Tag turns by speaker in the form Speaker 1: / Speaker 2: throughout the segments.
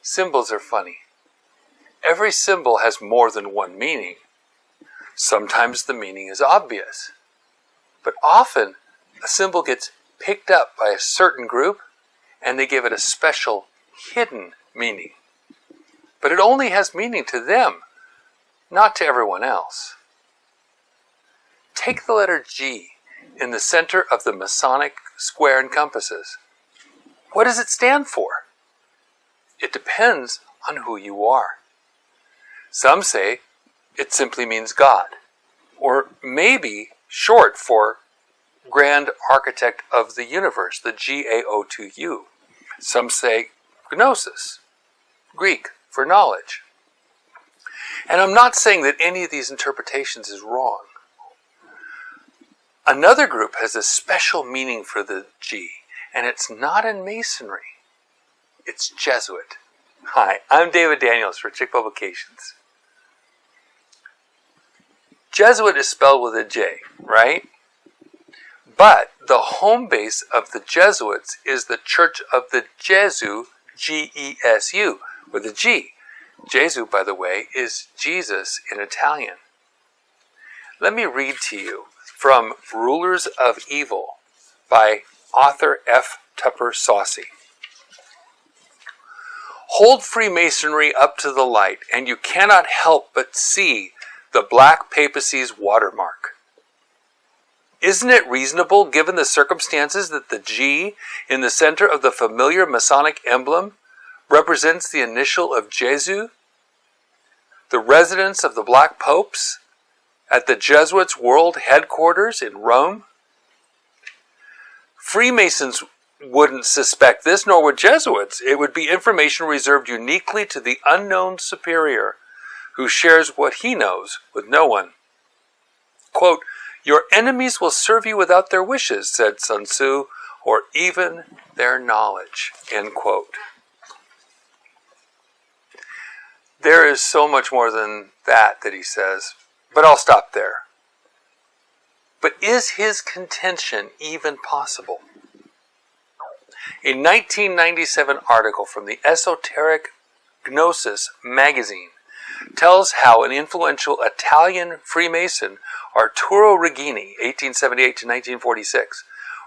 Speaker 1: Symbols are funny. Every symbol has more than one meaning. Sometimes the meaning is obvious, but often a symbol gets picked up by a certain group and they give it a special hidden meaning. But it only has meaning to them, not to everyone else. Take the letter G in the center of the Masonic square and compasses. What does it stand for? It depends on who you are. Some say it simply means God, or maybe short for Grand Architect of the Universe, the GAO2U. Some say Gnosis, Greek for knowledge. And I'm not saying that any of these interpretations is wrong. Another group has a special meaning for the G, and it's not in Masonry. It's Jesuit. Hi, I'm David Daniels for Chick Publications. Jesuit is spelled with a J, right? But the home base of the Jesuits is the Church of the Jesu, G-E-S-U, with a G. Jesu, by the way, is Jesus in Italian. Let me read to you from Rulers of Evil by author F. Tupper Saucy. Hold Freemasonry up to the light, and you cannot help but see the black papacy's watermark. Isn't it reasonable, given the circumstances, that the G in the center of the familiar Masonic emblem represents the initial of Jesu, the residence of the Black Popes, at the Jesuits' world headquarters in Rome? Freemasons wouldn't suspect this, nor would Jesuits. It would be information reserved uniquely to the unknown superior, who shares what he knows with no one. Quote, "Your enemies will serve you without their wishes," said Sun Tzu, "or even their knowledge." End quote. There is so much more than that he says, but I'll stop there. But is his contention even possible? A 1997 article from the Esoteric Gnosis magazine tells how an influential Italian Freemason, Arturo Regini, 1878 to 1946,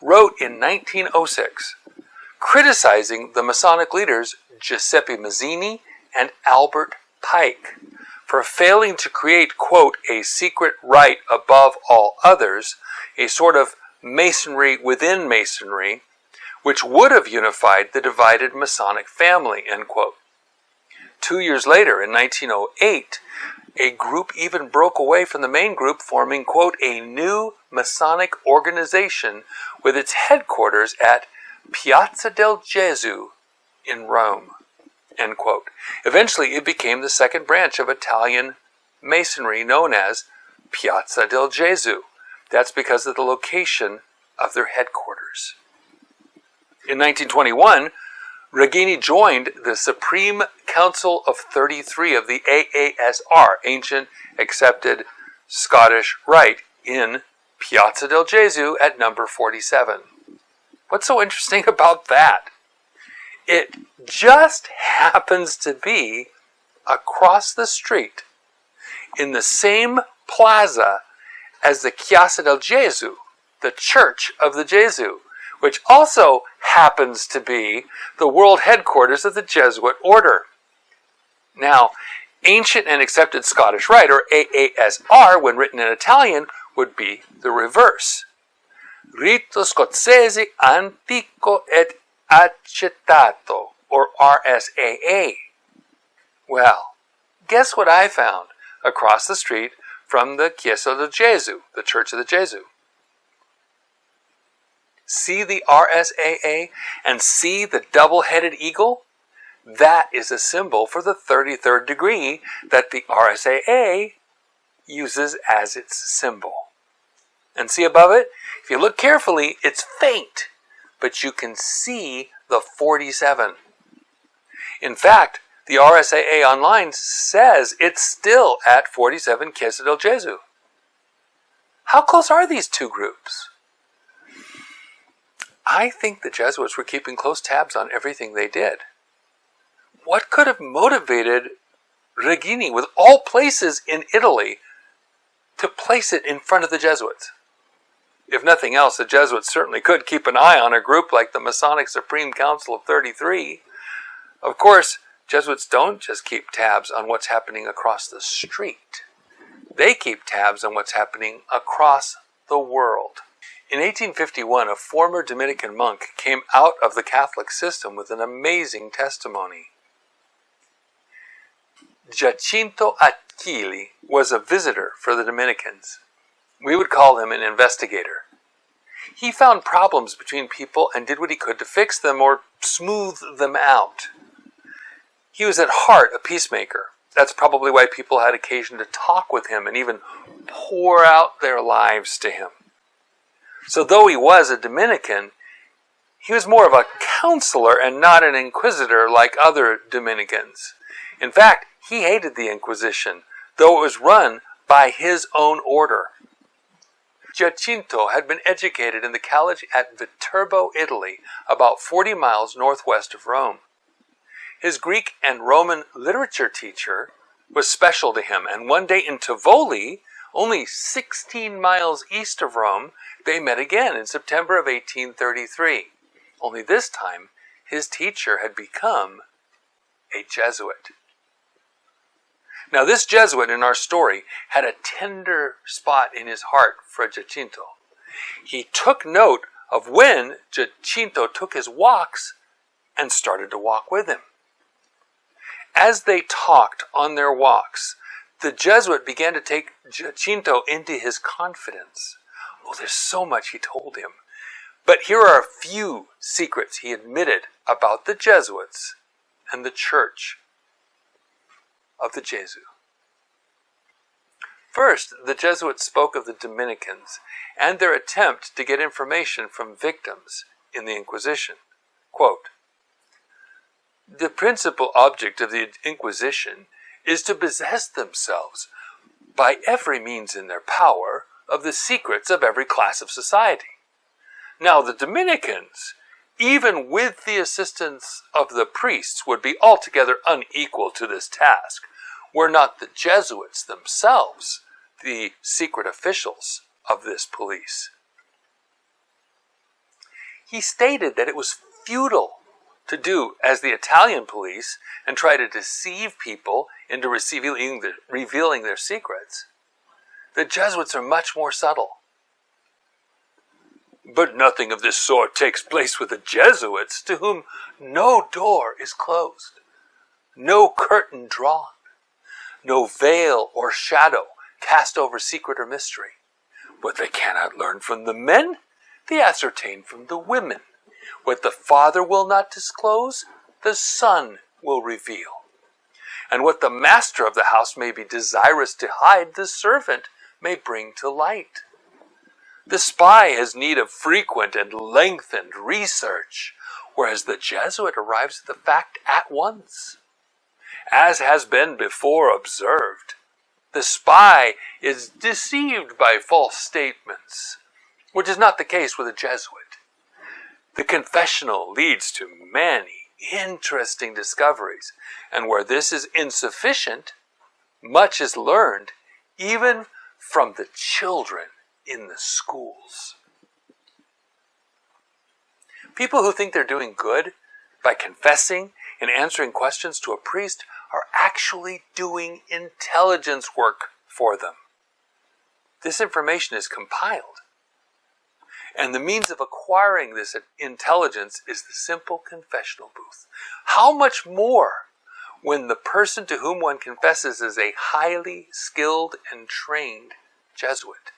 Speaker 1: wrote in 1906, criticizing the Masonic leaders Giuseppe Mazzini and Albert Pike for failing to create, quote, a secret rite above all others, a sort of masonry within masonry, which would have unified the divided Masonic family, end quote. 2 years later, in 1908, a group even broke away from the main group, forming, quote, a new Masonic organization with its headquarters at Piazza del Gesù in Rome, end quote. Eventually, it became the second branch of Italian Masonry known as Piazza del Gesù. That's because of the location of their headquarters. In 1921, Regini joined the Supreme Council of 33 of the AASR, Ancient Accepted Scottish Rite, in Piazza del Gesù at number 47. What's so interesting about that? It just happens to be across the street in the same plaza as the Chiesa del Gesù, the Church of the Gesù, which also happens to be the world headquarters of the Jesuit order. Now, Ancient and Accepted Scottish Rite, or AASR, when written in Italian, would be the reverse. Rito Scozzese Antico et Accettato, or RSAA. Well, guess what I found across the street from the Chiesa del Gesù, the Church of the Gesù? See the RSAA and see the double-headed eagle? That is a symbol for the 33rd degree that the RSAA uses as its symbol. And see above it? If you look carefully, it's faint, but you can see the 47. In fact, the RSAA online says it's still at 47 Chiesa del Gesù. How close are these two groups? I think the Jesuits were keeping close tabs on everything they did. what could have motivated Regini, with all places in Italy, to place it in front of the Jesuits? If nothing else, the Jesuits certainly could keep an eye on a group like the Masonic Supreme Council of 33. Of course, Jesuits don't just keep tabs on what's happening across the street. They keep tabs on what's happening across the world. In 1851, a former Dominican monk came out of the Catholic system with an amazing testimony. Giacinto Achilli was a visitor for the Dominicans. We would call him an investigator. He found problems between people and did what he could to fix them or smooth them out. He was at heart a peacemaker. That's probably why people had occasion to talk with him and even pour out their lives to him. So though he was a Dominican, he was more of a counselor and not an inquisitor like other Dominicans. In fact, he hated the Inquisition, though it was run by his own order. Giacinto had been educated in the college at Viterbo, Italy, about 40 miles northwest of Rome. His Greek and Roman literature teacher was special to him, and one day in Tivoli, only 16 miles east of Rome, they met again in September of 1833. Only this time, his teacher had become a Jesuit. Now, this Jesuit in our story had a tender spot in his heart for Giacinto. He took note of when Giacinto took his walks and started to walk with him. As they talked on their walks, the Jesuit began to take Giacinto into his confidence. Oh, there's so much he told him. But here are a few secrets he admitted about the Jesuits and the Church of the Jesuits. First, the Jesuits spoke of the Dominicans and their attempt to get information from victims in the Inquisition. Quote, "The principal object of the Inquisition is to possess themselves, by every means in their power, of the secrets of every class of society. Now the Dominicans, even with the assistance of the priests, would be altogether unequal to this task, were not the Jesuits themselves the secret officials of this police." He stated that it was futile to do as the Italian police and try to deceive people into revealing their secrets. The Jesuits are much more subtle. But nothing of this sort takes place with the Jesuits, to whom no door is closed, no curtain drawn, no veil or shadow cast over secret or mystery. What they cannot learn from the men, they ascertain from the women. What the father will not disclose, the son will reveal. And what the master of the house may be desirous to hide, the servant may bring to light. The spy has need of frequent and lengthened research, whereas the Jesuit arrives at the fact at once. As has been before observed, the spy is deceived by false statements, which is not the case with a Jesuit. The confessional leads to many interesting discoveries, and where this is insufficient, much is learned even from the children in the schools. People who think they're doing good by confessing and answering questions to a priest are actually doing intelligence work for them. This information is compiled, and the means of acquiring this intelligence is the simple confessional booth. How much more when the person to whom one confesses is a highly skilled and trained Jesuit?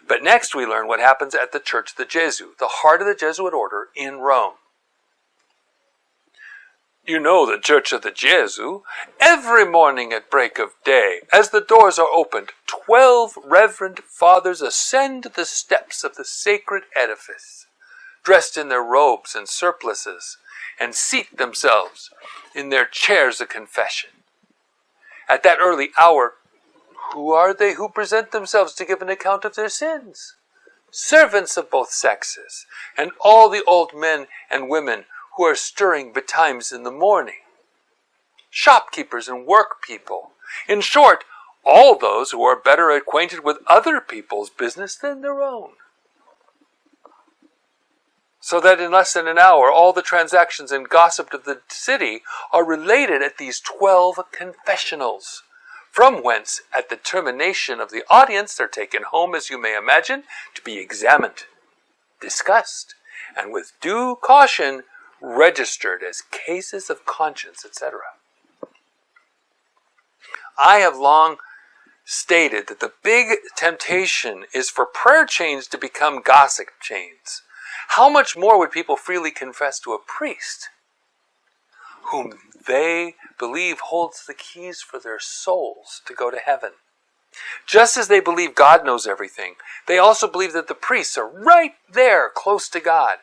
Speaker 1: But next we learn what happens at the Church of the Jesuit, the heart of the Jesuit order in Rome. You know the Church of the Jesuit. Every morning at break of day, as the doors are opened, 12 reverend fathers ascend the steps of the sacred edifice, dressed in their robes and surplices, and seat themselves in their chairs of confession. At that early hour, who are they who present themselves to give an account of their sins? Servants of both sexes, and all the old men and women who are stirring betimes in the morning. shopkeepers and work people. In short, all those who are better acquainted with other people's business than their own. So that in less than an hour, all the transactions and gossip of the city are related at these 12 confessionals, from whence, at the termination of the audience, they're taken home, as you may imagine, to be examined, discussed, and with due caution, registered as cases of conscience, etc. I have long stated that the big temptation is for prayer chains to become gossip chains. How much more would people freely confess to a priest whom they believe holds the keys for their souls to go to heaven? Just as they believe God knows everything, they also believe that the priests are right there, close to God.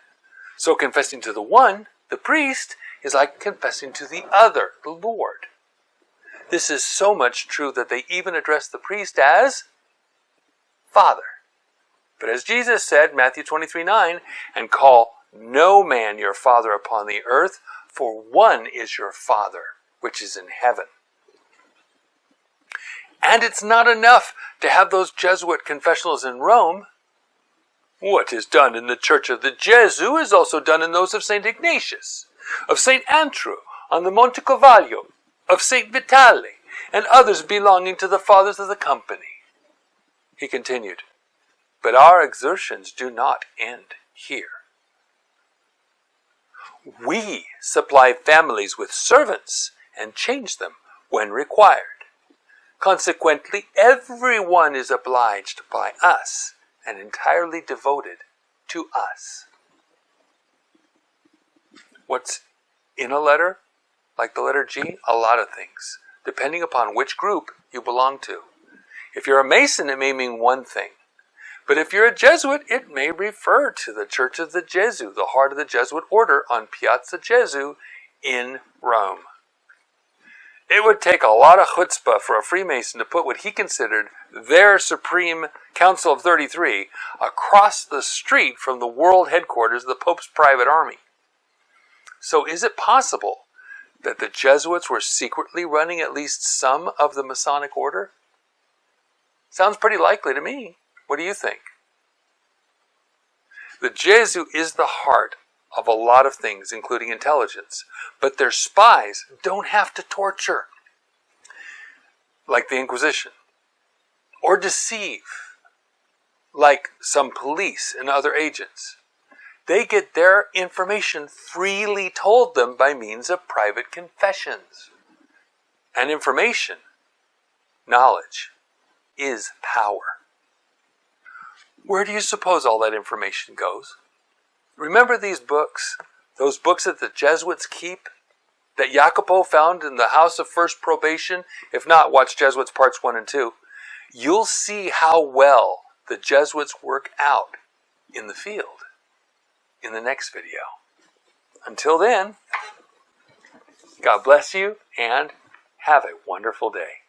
Speaker 1: So confessing to the one, the priest, is like confessing to the other, the Lord. This is so much true that they even address the priest as Father. But as Jesus said, Matthew 23:9, and call no man your father upon the earth, for one is your Father, which is in heaven. And it's not enough to have those Jesuit confessionals in Rome. What is done in the church of the Jesuit is also done in those of St. Ignatius, of St. Andrew on the Monte Cavallo, of St. Vitale, and others belonging to the fathers of the company. He continued, but our exertions do not end here. We supply families with servants and change them when required. Consequently, everyone is obliged by us and entirely devoted to us. What's in a letter, like the letter G? A lot of things, depending upon which group you belong to. If you're a Mason, it may mean one thing. But if you're a Jesuit, it may refer to the Church of the Jesuit, the heart of the Jesuit order on Piazza Gesù in Rome. It would take a lot of chutzpah for a Freemason to put what he considered their Supreme Council of 33 across the street from the world headquarters of the Pope's private army. So is it possible that the Jesuits were secretly running at least some of the Masonic order? Sounds pretty likely to me. What do you think? The Jesuit is the heart of a lot of things, including intelligence. But their spies don't have to torture, like the Inquisition, or deceive, like some police and other agents. They get their information freely told them by means of private confessions. And information, knowledge, is power. Where do you suppose all that information goes? Remember these books, those books that the Jesuits keep, that Jacopo found in the House of First Probation? If not, watch Jesuits Parts 1 and 2. You'll see how well the Jesuits work out in the field in the next video. Until then, God bless you and have a wonderful day.